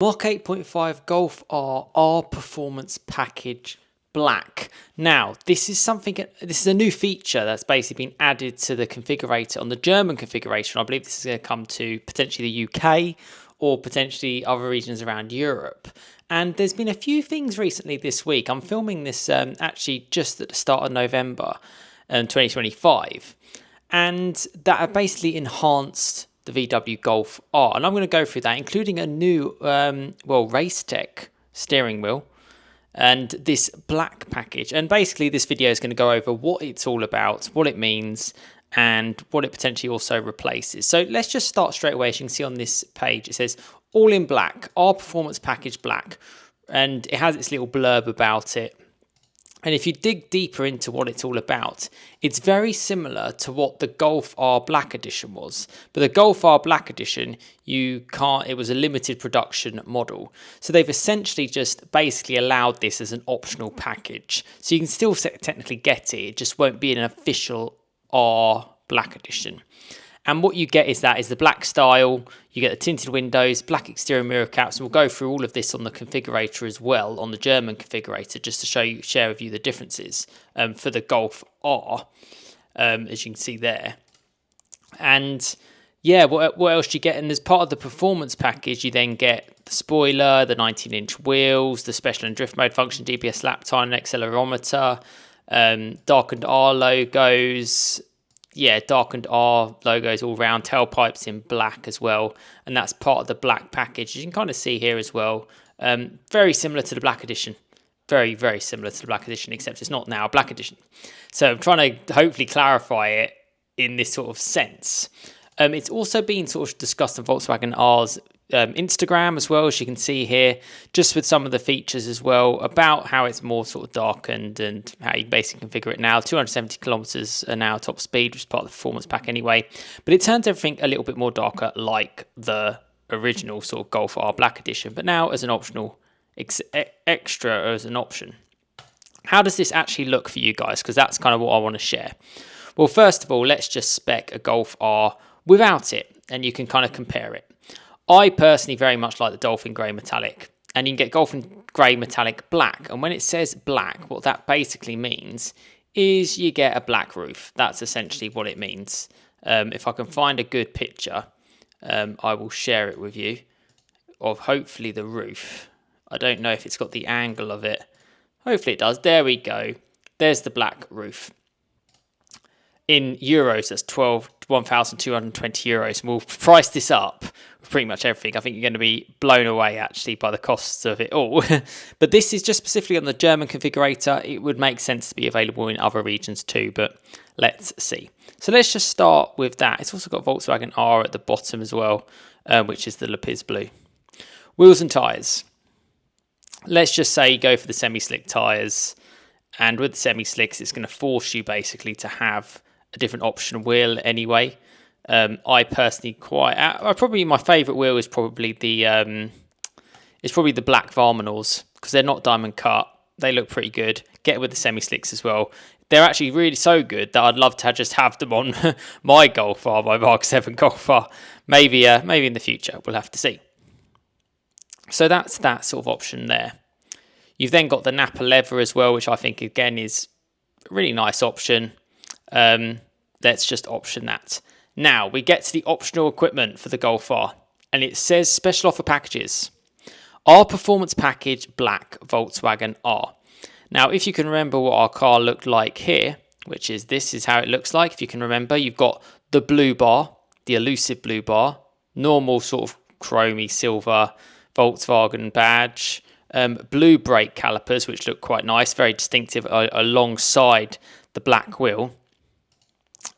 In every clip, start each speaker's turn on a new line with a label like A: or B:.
A: MK8.5 Golf R Performance Package Black. Now, this is a new feature that's basically been added to the configurator on the German configuration. I believe this is going to come to potentially the UK or potentially other regions around Europe. And there's been a few things recently this week. I'm filming this actually just at the start of November 2025. And that have basically enhanced the VW Golf R, and I'm going to go through that, including a new race tech steering wheel and this black package. And basically this video is going to go over what it's all about, what it means, and what it potentially also replaces. So let's just start straight away. As you can see on this page, it says all in black, R Performance Package Black, and it has its little blurb about it. And if you dig deeper into what it's all about, it's very similar to what the Golf R Black Edition was. But the Golf R Black Edition, it was a limited production model. So they've essentially just basically allowed this as an optional package. So you can still technically get it, it just won't be an official R Black Edition. And what you get is the black style, you get the tinted windows, black exterior mirror caps, and we'll go through all of this on the configurator as well, on the German configurator, just to share with you the differences for the Golf R, as you can see there. And yeah, what else do you get? And as part of the performance package, you then get the spoiler, the 19-inch wheels, the special and drift mode function, DPS lap time, and accelerometer, darkened R logos. Yeah, darkened R logos all round, tailpipes in black as well, and that's part of the black package. You can kind of see here as well, very similar to the Black Edition. Very, very similar to the Black Edition, except it's not now a Black Edition. So I'm trying to hopefully clarify it in this sort of sense. It's also been sort of discussed on Volkswagen R's Instagram as well, as you can see here, just with some of the features as well, about how it's more sort of darkened and how you basically configure it now. 270 kilometers an hour top speed, which is part of the performance pack anyway, but it turns everything a little bit more darker, like the original sort of Golf R Black Edition, but now as an optional extra, as an option. How does this actually look for you guys? Because that's kind of what I want to share. Well, first of all, let's just spec a Golf R without it, and you can kind of compare it. I personally very much like the Dolphin Grey Metallic, and you can get Dolphin Grey Metallic Black. And when it says black, what that basically means is you get a black roof. That's essentially what it means. If I can find a good picture, I will share it with you of hopefully the roof. I don't know if it's got the angle of it. Hopefully it does. There we go. There's the black roof. In euros, that's 1,220 euros. And we'll price this up with pretty much everything. I think you're going to be blown away, actually, by the costs of it all. But this is just specifically on the German configurator. It would make sense to be available in other regions too, but let's see. So let's just start with that. It's also got Volkswagen R at the bottom as well, which is the Lapis Blue. Wheels and tyres. Let's just say you go for the semi-slick tyres. And with the semi-slicks, it's going to force you basically to have a different option wheel anyway. I personally probably my favourite wheel is probably the black Varmanors, because they're not diamond cut. They look pretty good. Get it with the semi slicks as well. They're actually really so good that I'd love to just have them on my Golf R, my Mark 7 Golf R. Maybe in the future, we'll have to see. So that's that sort of option there. You've then got the Napa leather as well, which I think again is a really nice option. Let's just option that. Now we get to the optional equipment for the Golf R, and it says special offer packages. R Performance Package Black Volkswagen R. Now, if you can remember what our car looked like here, this is how it looks like. If you can remember, you've got the blue bar, the elusive blue bar, normal sort of chromey silver Volkswagen badge, blue brake calipers, which look quite nice, very distinctive alongside the black wheel,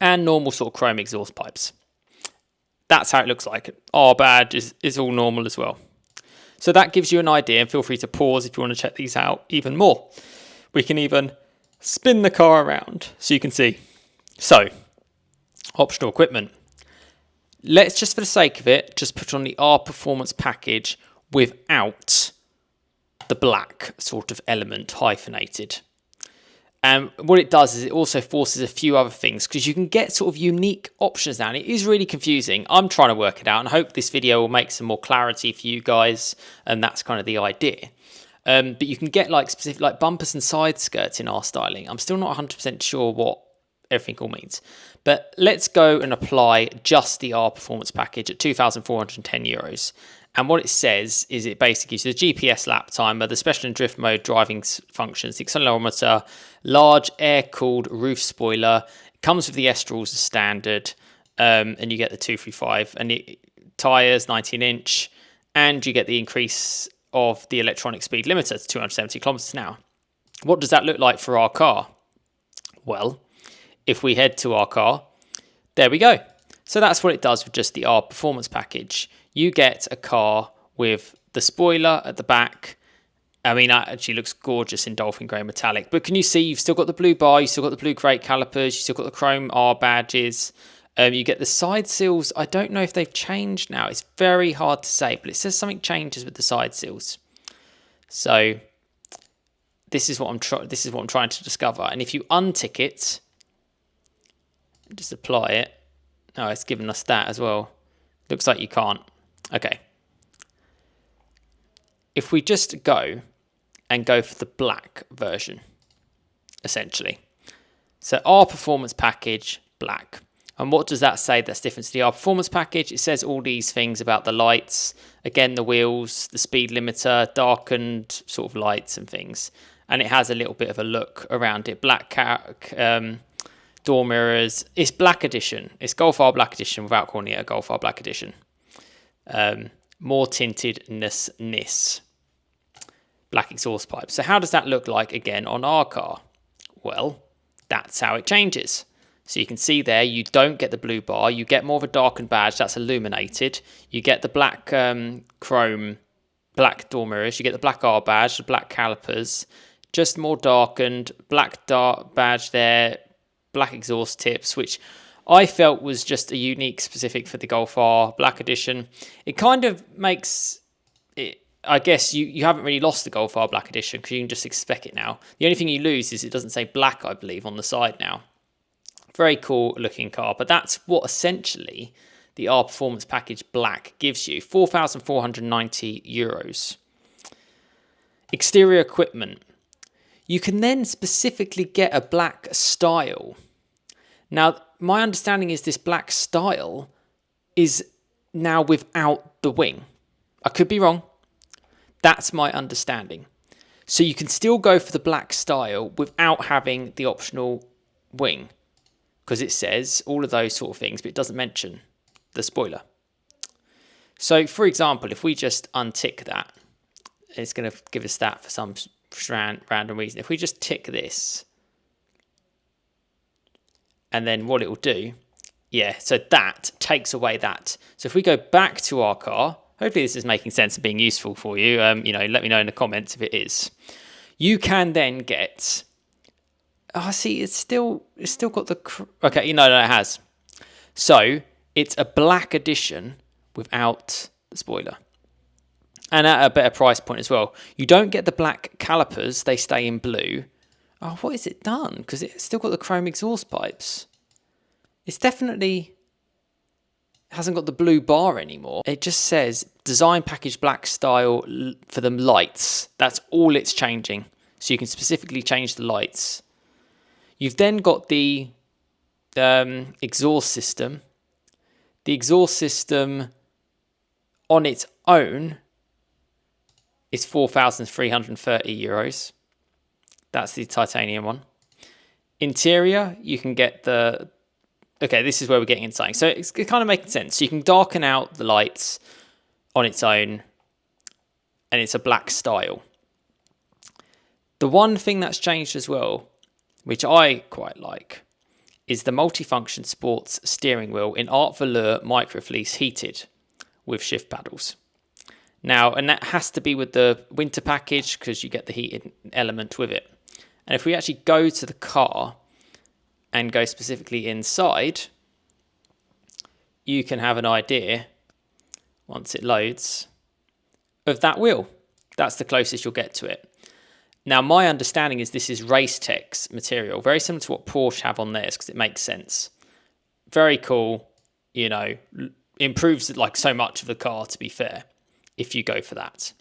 A: and normal sort of chrome exhaust pipes. That's how it looks like. Our badge is all normal as well. So that gives you an idea, and feel free to pause if you want to check these out even more. We can even spin the car around so you can see. So, optional equipment. Let's just, for the sake of it, just put on the R Performance Package without the black sort of element hyphenated. And what it does is it also forces a few other things, because you can get sort of unique options now. And it is really confusing. I'm trying to work it out, and I hope this video will make some more clarity for you guys. And that's kind of the idea. But you can get like specific like bumpers and side skirts in R styling. I'm still not 100% sure what everything all means. But let's go and apply just the R performance package at €2,410. And what it says is it basically gives you the GPS lap timer, the special and drift mode driving functions, the accelerometer, large air-cooled roof spoiler. It comes with the Estrals as standard, and you get the 235 and tyres, 19-inch, and you get the increase of the electronic speed limiter to 270 kilometers an hour. What does that look like for our car? Well, if we head to our car, there we go. So that's what it does with just the R performance package. You get a car with the spoiler at the back. I mean, that actually looks gorgeous in Dolphin Grey Metallic. But can you see you've still got the blue bar, you've still got the blue crate calipers, you've still got the chrome R badges. You get the side seals. I don't know if they've changed now. It's very hard to say, but it says something changes with the side seals. So this is what I'm trying to discover. And if you untick it, just apply it. Oh, it's given us that as well. Looks like you can't. Okay. If we just go for the black version, essentially. So our performance package, black. And what does that say that's different to the R performance package? It says all these things about the lights, again, the wheels, the speed limiter, darkened sort of lights and things. And it has a little bit of a look around it. Black door mirrors. It's Black Edition. It's Golf R Black Edition without calling it a Golf R Black Edition. More tintedness. Black exhaust pipe. So how does that look like again on our car? Well, that's how it changes. So you can see there, you don't get the blue bar. You get more of a darkened badge that's illuminated. You get the black chrome, black door mirrors. You get the black R badge, the black calipers, just more darkened, black dark badge there, black exhaust tips, which I felt was just a unique specific for the Golf R Black Edition. It kind of makes it, I guess you haven't really lost the Golf R Black Edition because you can just expect it now. The only thing you lose is it doesn't say black, I believe, on the side now. Very cool looking car, but that's what essentially the R Performance Package Black gives you, €4,490. Exterior equipment. You can then specifically get a black style. Now, my understanding is this black style is now without the wing. I could be wrong. That's my understanding. So you can still go for the black style without having the optional wing, because it says all of those sort of things, but it doesn't mention the spoiler. So, for example, if we just untick that, it's going to give us that for some random reason. If we just tick this, and then what it will do, yeah, so that takes away that. So if we go back to our car, hopefully this is making sense and being useful for you. Let me know in the comments if it is. You can then get. Oh, see, it's still got the. Okay, no, it has. So it's a black edition without the spoiler, and at a better price point as well. You don't get the black calipers; they stay in blue. Oh, what is it done? Because it's still got the chrome exhaust pipes. It's definitely hasn't got the blue bar anymore. It just says design package black style for the lights. That's all it's changing. So you can specifically change the lights. You've then got the exhaust system. The exhaust system on its own is €4,330. That's the titanium one. Interior, you can get the... Okay, this is where we're getting into something. So it's kind of making sense. So you can darken out the lights on its own, and it's a black style. The one thing that's changed as well, which I quite like, is the multifunction sports steering wheel in Art Velour Microfleece heated with shift paddles. Now, and that has to be with the winter package because you get the heated element with it. And if we actually go to the car and go specifically inside, you can have an idea, once it loads, of that wheel. That's the closest you'll get to it. Now, my understanding is this is Racetec's material, very similar to what Porsche have on theirs, because it makes sense. Very cool, you know, improves like so much of the car, to be fair, if you go for that.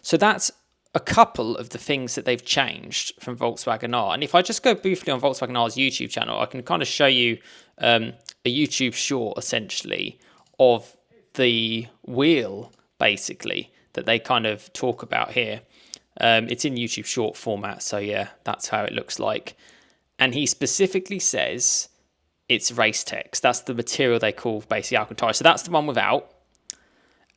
A: So that's a couple of the things that they've changed from Volkswagen R. And if I just go briefly on Volkswagen R's YouTube channel, I can kind of show you a YouTube short, essentially, of the wheel, basically, that they kind of talk about here. It's in YouTube short format, so yeah, that's how it looks like. And he specifically says it's Racetec's. That's the material they call basically Alcantara. So that's the one without.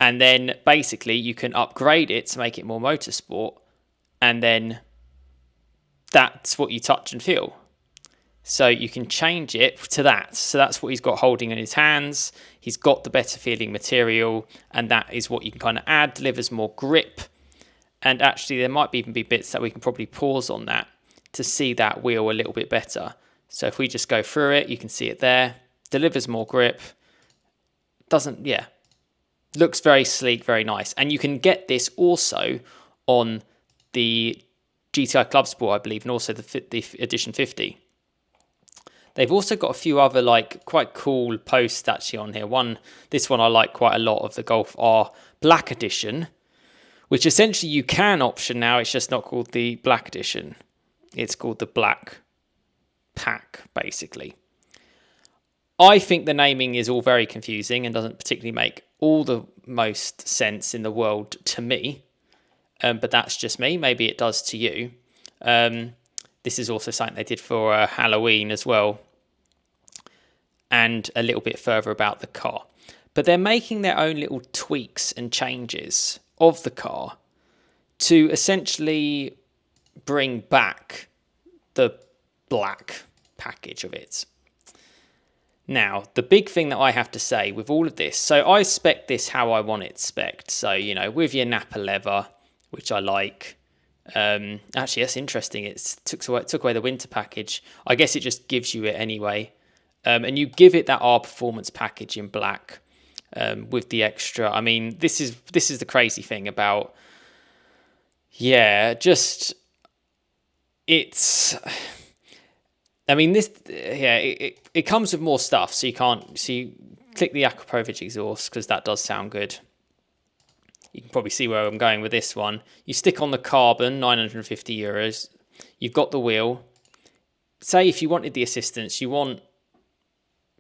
A: And then basically you can upgrade it to make it more motorsport. And then that's what you touch and feel. So you can change it to that. So that's what he's got holding in his hands. He's got the better feeling material. And that is what you can kind of add, delivers more grip. And actually there might even be bits that we can probably pause on that to see that wheel a little bit better. So if we just go through it, you can see it there. Delivers more grip. Doesn't, yeah. Looks very sleek, very nice. And you can get this also on the GTI Club Sport, I believe, and also the Edition 50. They've also got a few other like quite cool posts actually on here. This one I like quite a lot, of the Golf R Black Edition, which essentially you can option now. It's just not called the Black Edition. It's called the Black Pack, basically. I think the naming is all very confusing and doesn't particularly make all the most sense in the world to me. But that's just me. Maybe it does to you. This is also something they did for Halloween as well. And a little bit further about the car. But they're making their own little tweaks and changes of the car to essentially bring back the black package of it. Now, the big thing that I have to say with all of this, so I spec this how I want it spec'd. So, you know, with your Napa leather, which I like. Actually, that's interesting. It took away the winter package. I guess it just gives you it anyway. And you give it that R Performance package in black with the extra. I mean, this is the crazy thing about, yeah, just it's. I mean, this, yeah, it comes with more stuff, so you can't. So you click the Aquapovich exhaust because that does sound good. You can probably see where I'm going with this one. You stick on the carbon, €950. You've got the wheel. Say if you wanted the assistance, you want,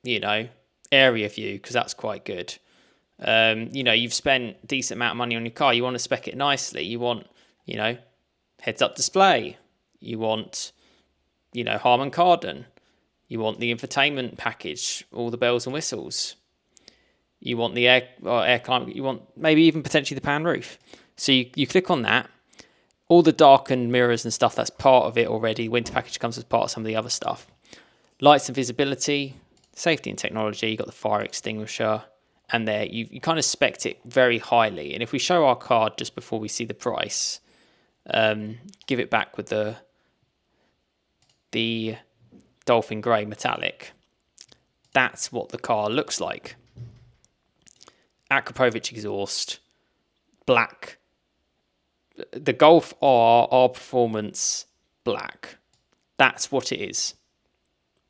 A: you know, area view, because that's quite good. You know, you've spent a decent amount of money on your car. You want to spec it nicely. You want, you know, heads-up display. You want, you know, Harman Kardon. You want the infotainment package, all the bells and whistles. You want the air climate. You want maybe even potentially the pan roof. So you click on that. All the darkened mirrors and stuff, that's part of it already. Winter package comes as part of some of the other stuff. Lights and visibility, safety and technology. You got the fire extinguisher, and there you kind of spec'd it very highly. And if we show our card just before we see the price, give it back with the Dolphin Grey metallic. That's what the car looks like. Aquapovich exhaust, black. The Golf R Performance black. That's what it is.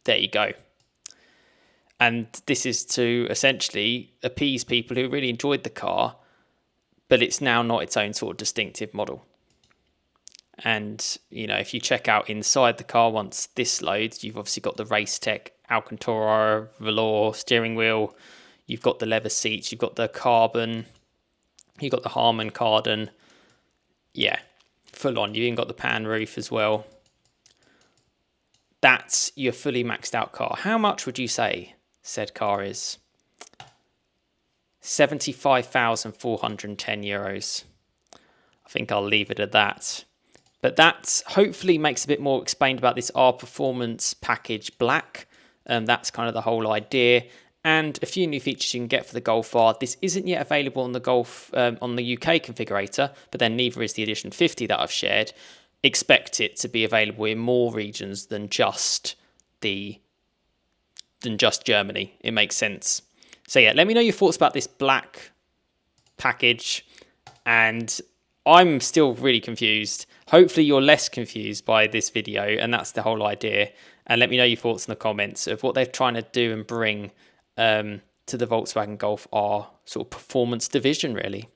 A: There you go. And this is to essentially appease people who really enjoyed the car, but it's now not its own sort of distinctive model. And, you know, if you check out inside the car once this loads, you've obviously got the Racetec Alcantara velour steering wheel. You've got the leather seats. You've got the carbon. You've got the Harman Kardon. Yeah, full on. You've even got the pan roof as well. That's your fully maxed out car. How much would you say said car is? €75,410. I think I'll leave it at that. But that hopefully makes a bit more explained about this R Performance package black. That's kind of the whole idea. And a few new features you can get for the Golf R. This isn't yet available on the Golf on the UK configurator, but then neither is the Edition 50 that I've shared. Expect it to be available in more regions than just Germany. It makes sense. So yeah, let me know your thoughts about this black package, and I'm still really confused. Hopefully you're less confused by this video, and that's the whole idea. And let me know your thoughts in the comments of what they're trying to do and bring to the Volkswagen Golf R sort of performance division, really.